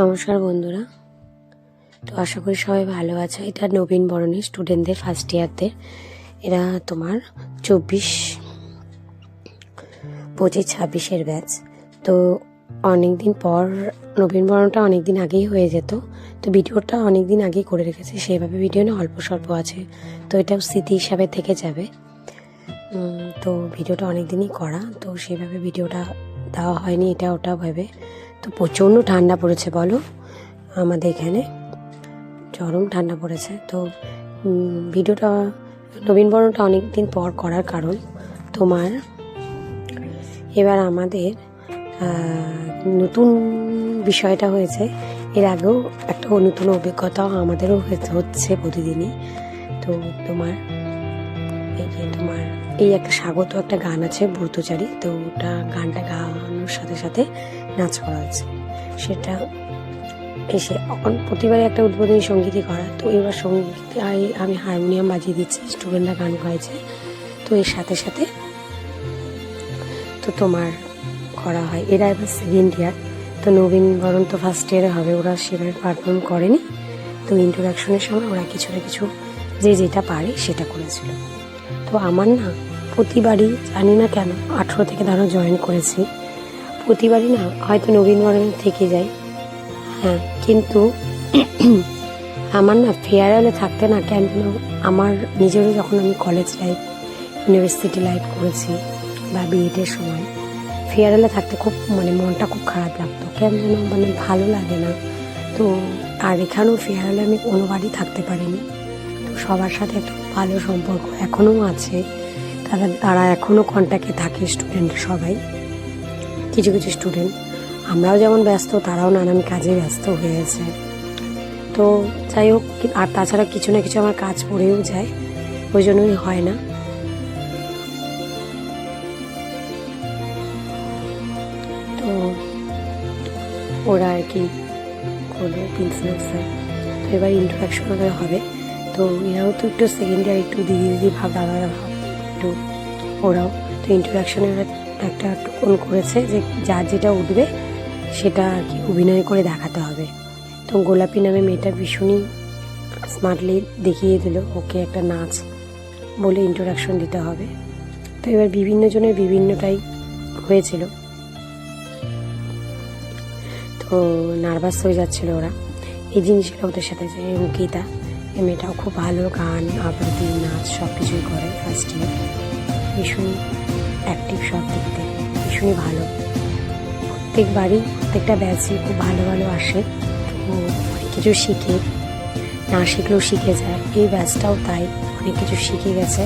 নমস্কার বন্ধুরা। তো আশা করি সবাই ভালো আছে। এটা নবীন বরণের স্টুডেন্টদের ফার্স্ট ইয়ারদের, এরা তোমার 24, 25, 26-এর ব্যাচ। তো অনেক দিন পর নবীন বরণটা অনেক দিন আগেই হয়ে যেত, তো ভিডিওটা অনেক দিন আগেই করে রেখেছি, সেইভাবে ভিডিও না অল্প স্বল্প আছে, তো এটাও স্মৃতি হিসাবে থেকে যাবে। তো ভিডিওটা অনেক দিনই করা, তো সেইভাবে ভিডিওটা দেওয়া হয়নি এটা ওটা ভেবে। তো প্রচণ্ড ঠান্ডা পড়েছে বলো, আমাদের এখানে চরম ঠান্ডা পড়েছে। তো ভিডিওটা নবীনবরণটা অনেক দিন পর করার কারণ তোমার এবার আমাদের নতুন বিষয়টা হয়েছে। এর আগেও একটা নতুন অভিজ্ঞতাও আমাদেরও হচ্ছে প্রতিদিনই। তো তোমার এই একটা স্বাগত একটা গান আছে ব্রতচারী, তো ওটা গানটা গাওয়ানোর সাথে সাথে নাচ করা হচ্ছে। সেটা এসে প্রতিবারে একটা উদ্বোধনী সঙ্গীতই করা, তো এবার সঙ্গীত আমি হারমোনিয়াম বাজিয়ে দিচ্ছি, স্টুডেন্টরা গান গাইছে। তো এর সাথে সাথে তো তোমার করা হয়। এরা এবার সেকেন্ড ইয়ার, তো নবীন বরণ তো ফার্স্ট ইয়ারে হবে, ওরা সেভাবে পারফর্ম করেনি। তো ইন্ট্রোডাকশনের সময় ওরা কিছু না কিছু যে যেটা পারে সেটা করেছিল। তো আমার না প্রতিবারই জানি না কেন 18 থেকে ধরো জয়েন করেছি, প্রতিবারই না হয়তো নবীনবরণ থেকে যাই, হ্যাঁ, কিন্তু আমার না ফেয়ারওয়েলে থাকতে না কেন যেন আমার নিজেরও, যখন আমি কলেজ লাইফ, ইউনিভার্সিটি লাইফ করেছি বা বিএডের সময়, ফেয়ারওয়েলে থাকতে খুব মনটা খুব খারাপ লাগতো, কেন যেন ভালো লাগে না। তো আর এখানেও ফেয়ারওয়েলে আমি কোনোবারই থাকতে পারিনি। তো সবার সাথে একটা ভালো সম্পর্ক এখনও আছে, তারা এখনও কন্ট্যাক্টে থাকে স্টুডেন্ট সবাই। কিছু কিছু স্টুডেন্ট, আমরাও যেমন ব্যস্ত, তারাও নানান কাজে ব্যস্ত হয়েছে। তো যাই হোক, আর তাছাড়া কিছু না কিছু আমার কাজ পড়েও যায়, ওই জন্যই হয় না। তো ওরা আর কি করবে প্রিন্সিপাল স্যার, তো এবার ইন্ট্রোডাকশন ওদের হবে। তো এরাও তো একটু সেকেন্ড ইয়ার, একটু দিদি ভাব, দাদা ভাব একটু ওরাও। তো ইন্ট্রোডাকশনে ওরা একটা টোকন করেছে যে যার যেটা উঠবে সেটা আর কি অভিনয় করে দেখাতে হবে। তো গোলাপি নামে মেয়েটা ভীষণই স্মার্টলি দেখিয়ে দিল, ওকে একটা নাচ বলে ইন্ট্রোডাকশন দিতে হবে। তো এবার বিভিন্ন জনের বিভিন্নটাই হয়েছিল, তো নার্ভাস হয়ে যাচ্ছিল ওরা। এই জিনিসগুলো ওদের সাথে, যে অঙ্কিতা, এই মেয়েটাও খুব ভালো গান, আবৃত্তি, নাচ সব কিছুই করে ফার্স্ট ইয়ার, ভীষণই অ্যাক্টিভ, সব দিক থেকে ভীষণই ভালো। প্রত্যেকবারই প্রত্যেকটা ব্যাচই খুব ভালো ভালো আসে, তো অনেক কিছু শিখে, না শিখলেও শিখে যায়। এই ব্যাচটাও তাই, অনেক কিছু শিখে গেছে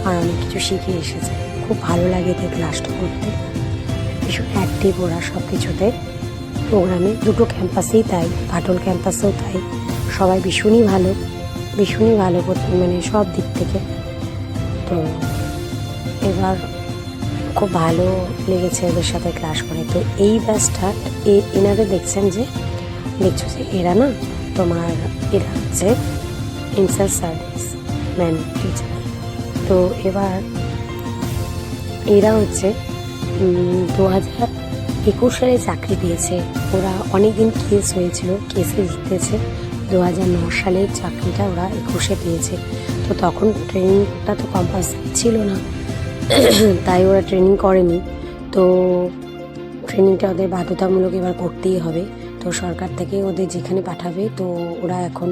আর অনেক কিছু শিখে এসেছে। খুব ভালো লাগে এদের ক্লাসটা করতে, ভীষণ অ্যাক্টিভ ওরা সব কিছুতে। প্রোগ্রামে দুটো ক্যাম্পাসেই তাই, কাটল ক্যাম্পাসেও তাই, সবাই ভীষণই ভালো, ভীষণই ভালো সব দিক থেকে। তো এবার খুব ভালো লেগেছে ওদের সাথে ক্লাস করে। তো এই ব্যাচটা এনাদের দেখছো যে এরা না তোমার, এরা হচ্ছে ইনসার সার্ভিস ম্যান টিচার। তো এবার এরা হচ্ছে 2021 সালে চাকরি পেয়েছে। ওরা অনেকদিন কেস হয়েছিল, কেসে জিতেছে। 2009 সালের চাকরিটা ওরা 21-এ পেয়েছে। তো তখন ট্রেনিংটা তো কম্পালসারি ছিল না, তাই ওরা ট্রেনিং করেনি। তো ট্রেনিংটা ওদের বাধ্যতামূলক এবার করতেই হবে। তো সরকার থেকে ওদের যেখানে পাঠাবে, তো ওরা এখন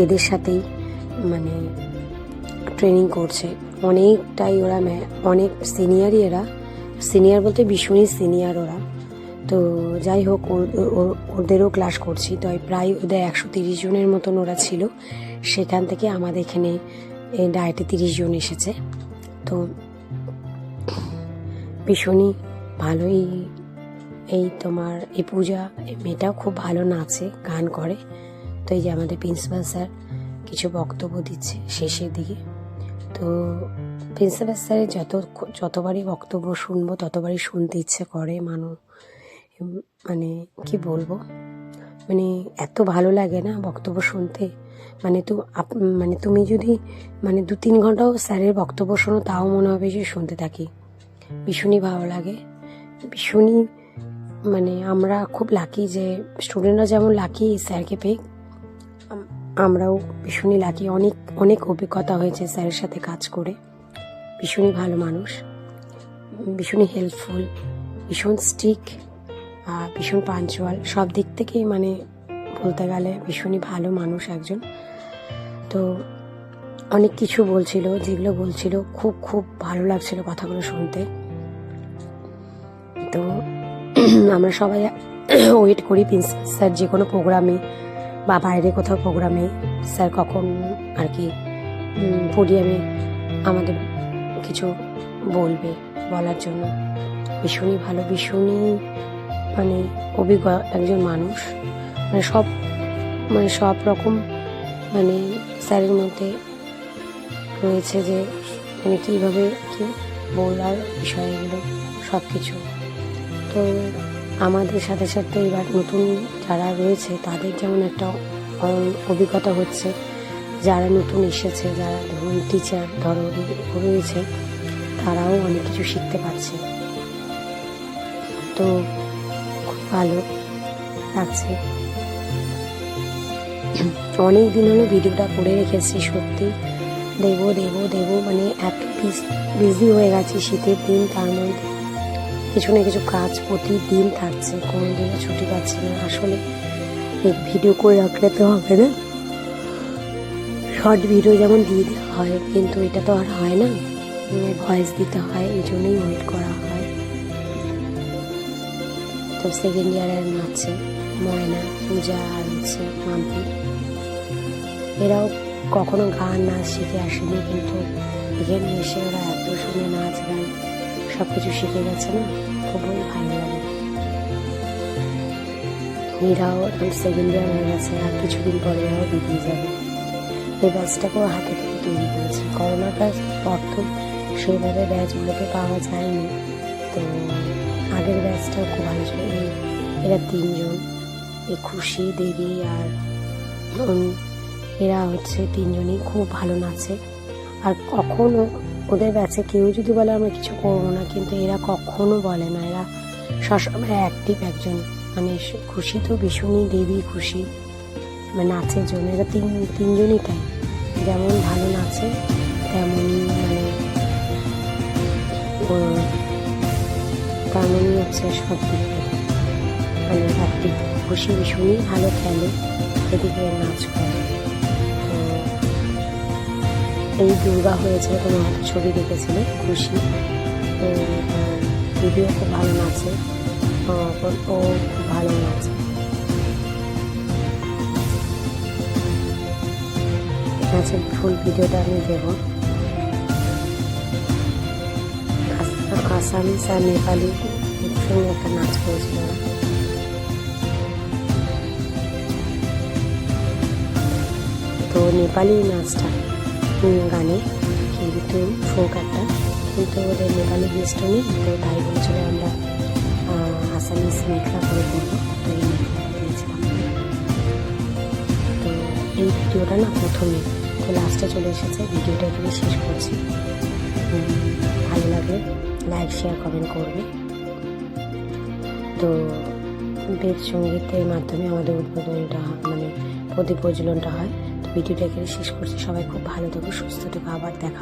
এদের সাথেই ট্রেনিং করছে। অনেকটাই ওরা অনেক সিনিয়রই, এরা সিনিয়র বলতে ভীষণই সিনিয়র ওরা। তো যাই হোক, ওদেরও ক্লাস করছি। তো প্রায় ওদের 130 জনের মতন ওরা ছিল, সেখান থেকে আমাদের এখানে ডায়েটে 30 জন এসেছে। তো ভীষণই ভালোই। এই তোমার এই পূজা, এই মেয়েটাও খুব ভালো নাচে, গান করে। তো এই যে আমাদের প্রিন্সিপাল স্যার কিছু বক্তব্য দিচ্ছে শেষের দিকে। তো প্রিন্সিপাল স্যারের যতবারই বক্তব্য শুনবো ততবারই শুনতে ইচ্ছে করে। কি বলবো, এত ভালো লাগে না বক্তব্য শুনতে। তুমি যদি 2-3 ঘন্টাও স্যারের বক্তব্য শোনো, তাও মনে হবে যে শুনতে থাকি। ভীষণই ভালো লাগে, ভীষণই মানে আমরা খুব লাকি যে স্টুডেন্টরা যেমন লাকি স্যারকে পেয়ে, আমরাও ভীষণই লাকি। অনেক অনেক অভিজ্ঞতা হয়েছে স্যারের সাথে কাজ করে। ভীষণই ভালো মানুষ, ভীষণই হেল্পফুল, ভীষণ স্ট্রিক্ট, ভীষণ পাঞ্চুয়াল, সব দিক থেকেই মানে বলতে গেলে ভীষণই ভালো মানুষ একজন। তো অনেক কিছু বলছিল, যেগুলো বলছিল খুব খুব ভালো লাগছিল কথাগুলো শুনতে। তো আমরা সবাই ওয়েট করি প্রিন্সিপাল স্যার যে কোনো প্রোগ্রামে বা বাইরে কোথাও প্রোগ্রামে স্যার কখন আর কি পোডিয়ামে আমাদের কিছু বলার জন্য। ভীষণই ভালো, ভীষণই মানে অভিজ্ঞ একজন মানুষ। মানে সব রকম মানে স্যারের মধ্যে রয়েছে যে মানে কীভাবে কি বলার বিষয়গুলো সব কিছু। তো আমাদের সাথে সাথে এবার নতুন যারা রয়েছে তাদের যেমন একটা অভিজ্ঞতা হচ্ছে, যারা নতুন এসেছে, যারা ধরুন টিচার রয়েছে, তারাও অনেক কিছু শিখতে পারছে। তো খুব ভালো লাগছে। অনেক দিন হলো ভিডিওটা করে রেখেছি, সত্যি দেবো মানে এত বিজি হয়ে গেছি শীতের দিন, তার মধ্যে কিছু না কিছু কাজ প্রতিদিন থাকছে, কোনো দিনও ছুটি পাচ্ছি না। আসলে ভিডিও করে রাখলে তো হবে না, শর্ট ভিডিও যেমন দিয়ে দেওয়া হয়, কিন্তু এটা তো আর হয় না, ভয়েস দিতে হয়, এই জন্যই ওয়েট করা হয়। তো সেকেন্ড ইয়ারের নাচে ময়না, পূজা আর হচ্ছে মাম্পি, এরাও কখনো গান নাচ শিখে আসেনি, কিন্তু এখানে এসে ওরা এত শুনে নাচ গান সব কিছু শিখে গেছে না, খুবই ভালো লাগে। এরাও এখন সেকেন্ড ইয়ার হয়ে গেছে, আর কিছুদিন পরে এরাও বেরিয়ে যাবে। এই ব্যাচটাকেও হাতে থেকে তৈরি করেছে। করোনাটার পর তো সেইভাবে ব্যাচগুলোকে পাওয়া যায়নি, তো আগের ব্যাচটাও খুব ভালো ছিল। এরা তিনজন, এই খুশি, দেবী আর এরা হচ্ছে তিনজনই খুব ভালো নাচে। আর কখনো ওদের ব্যাচে কেউ যদি বলে আমরা কিছু করবো না, কিন্তু এরা কখনো বলে না, এরা সবসময় অ্যাক্টিভ একজন। মানে খুশি তো ভীষণই, দেবী খুশি মানে নাচের জন্য এরা তিনজনই তাই, যেমন ভালো নাচে তেমনই তেমনই হচ্ছে সব দিক থেকে মানে অ্যাক্টিভ। খুশি ভীষণই ভালো খেলে, এদিকে নাচ করে। তো এই দুর্গা হয়েছে, তোমার হয়তো ছবি দেখেছিলে, খুশি। তো দিদিও খুব ভালো নাচে, ও খুব ভালো নাচে। নাচের ফুল ভিডিওটা আমি দেবো। আসামিস আর নেপালি সঙ্গে একটা নাচ করেছিল। তো নেপালি নাচটা গানে কিন্তু ফোক একটা, কিন্তু ওদের নেপালি গেস্টও নেই, তো তাই বলছিল আমরা আসামিস মেখলা করে করবো, তো এই মেখলা দিয়েছিলাম। তো এই ভিডিওটা না প্রথমে, তো লাস্টে চলে এসেছে। ভিডিওটা এখানে শেষ করছি। ভালো লাগলে লাইক, শেয়ার, কমেন্ট করবে। তো বেদ সঙ্গীতের মাধ্যমে আমাদের উদ্বোধনটা মানে প্রদীপ প্রজ্বলনটা হয়। তো ভিডিওটা এখানে শেষ করছি। সবাই খুব ভালো থেকো, সুস্থ থেকো, আবার দেখা।